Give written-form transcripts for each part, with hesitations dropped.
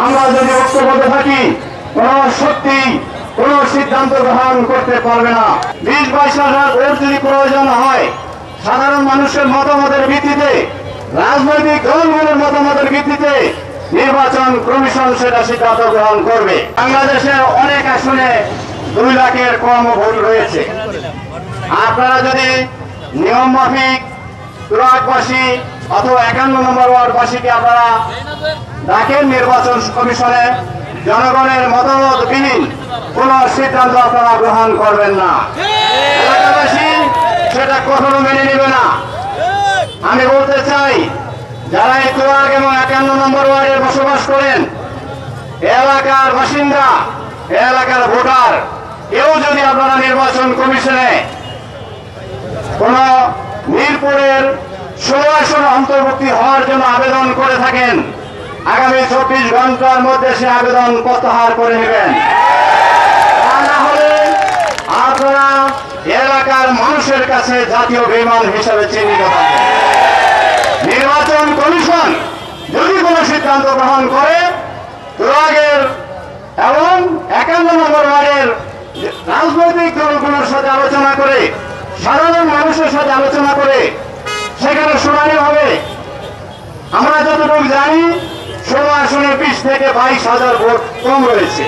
আমরা যদি ঐক্যবদ্ধ থাকি কোন শক্তি কোন সিদ্ধান্ত গ্রহণ করতে পারবে না। 20-22 ভোট যদি প্রয়োজন হয় সাধারণ মানুষের মতামতের ভিত্তিতে, রাজনৈতিক দলগুলোর মতামতের ভিত্তিতে নির্বাচন কমিশন সেটা সিদ্ধান্ত গ্রহণ করবে। বাংলাদেশে অনেক আসনে 2 লাখের কম ভোট রয়েছে। আপনারা যদি নিয়ম মাফিক তুরাগবাসী অথবা 51 নম্বর ওয়ার্ডবাসীকে আপনারা ডাকেন নির্বাচন কমিশনে, জনগণের মতামতবিহীন কোন সিদ্ধান্ত আপনারা গ্রহণ করবেন না। এলাকাবাসী সেটা কখনো মেনে নেবে না। আমি বলতে চাই, যারা এই তুরাগ এবং 51 নম্বর ওয়ার্ডে বসবাস করেন, এলাকার বাসিন্দা, এলাকার ভোটার, কেউ যদি আপনারা নির্বাচন কমিশনে কোন মিরপুরের 16 আসন অন্তর্ভুক্তি হওয়ার জন্য আবেদন করে থাকেন, আগামী 24 ঘন্টার মধ্যে সে আবেদন প্রত্যাহার করে নেবেন। তা না হলে আপনারা এলাকার মানুষের কাছে জাতীয় বেঈমান হিসেবে চিহ্নিত থাকবেন। নির্বাচন কমিশন যদি কোন সিদ্ধান্ত গ্রহণ করে, তুরাগের এবং 51 নম্বর ওয়ার্ডের রাজনৈতিক দলগুলোর সাথে আলোচনা করে, সাধারণ মানুষের সাথে আলোচনা করে সেখানে শুনানি হবে। আমরা যতটুকু জানি 16 আসনে 20 থেকে 22,000 ভোট কম রয়েছে,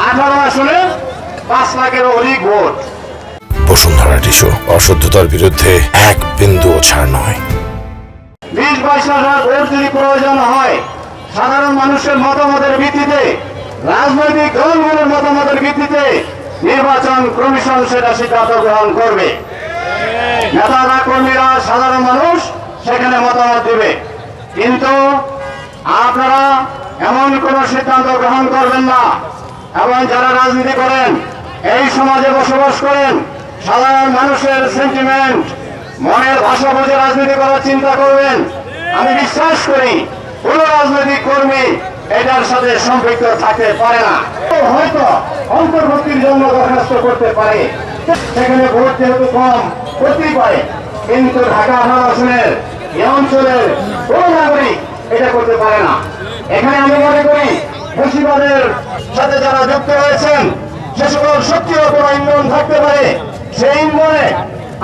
18 আসনে 5 লাখের অধিক ভোট। বসুন্ধরা টিস্যু অশুদ্ধতার বিরুদ্ধে এক বিন্দুও ছাড় নয়। 20-22 ভোট যদি প্রয়োজন হয় সাধারণ মানুষের মতামতের ভিত্তিতে, রাজনৈতিক দলগুলোর মতামতের ভিত্তিতে নির্বাচন কমিশন সেটা সিদ্ধান্ত গ্রহণ করবে। নেতারা, কর্মীরা, সাধারণ মানুষ সেখানে মতামত দেবে। কিন্তু আপনারা এমন কোন সিদ্ধান্ত গ্রহণ করবেন না। এবং যারা রাজনীতি করেন, এই সমাজে বসবাস করেন, সাধারণ মানুষের সেন্টিমেন্ট, মনের ভাষা বুঝে রাজনীতি করার চিন্তা করবেন। আমি বিশ্বাস করি কোন রাজনৈতিক কর্মী এটার সাথে সম্পৃক্ত থাকতে পারে না। হয়তো অন্তর্ভুক্তির জন্য দরখাস্ত করতে পারে, সেখানে ভোট যেহেতু কম করতেই পারে, কিন্তু ঢাকা 18 আসনের এই অঞ্চলের কোন নাগরিক এটা করতে পারে না। এখানে আমি মনে করি মুর্শিদাবাদের সাথে যারা যুক্ত রয়েছেন, সে সকল শক্তিও কোন ইন্ধন থাকতে পারে, সেই ইন্ধনে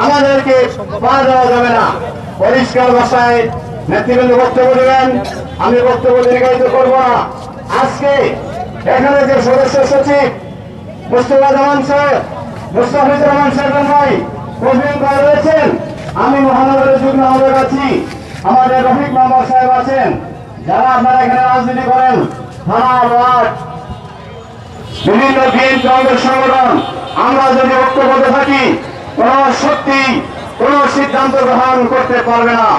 আমাদেরকে পা দেওয়া যাবে না। পরিষ্কার ভাষায় নেতৃবৃন্দ বক্তব্য দেবেন, আমি বক্তব্য দীর্ঘায়িত করব না। আজকে এখানে যে সদস্য সচিব মুস্তাফিজুর রহমান সাহেব ভাই রয়েছেন, আমি মহানগরের যুগ্ম আহ্বায়ক আছি, আমাদের রফিক মেম্বার সাহেব আছেন, যারা আপনারা এখানে রাজনীতি করেন, থানা, ওয়ার্ড, বিভিন্ন বিএনপি অঙ্গের সংগঠন, আমরা যদি ঐক্যবদ্ধ থাকি কোন শক্তি কোন সিদ্ধান্ত গ্রহণ করতে পারবে না।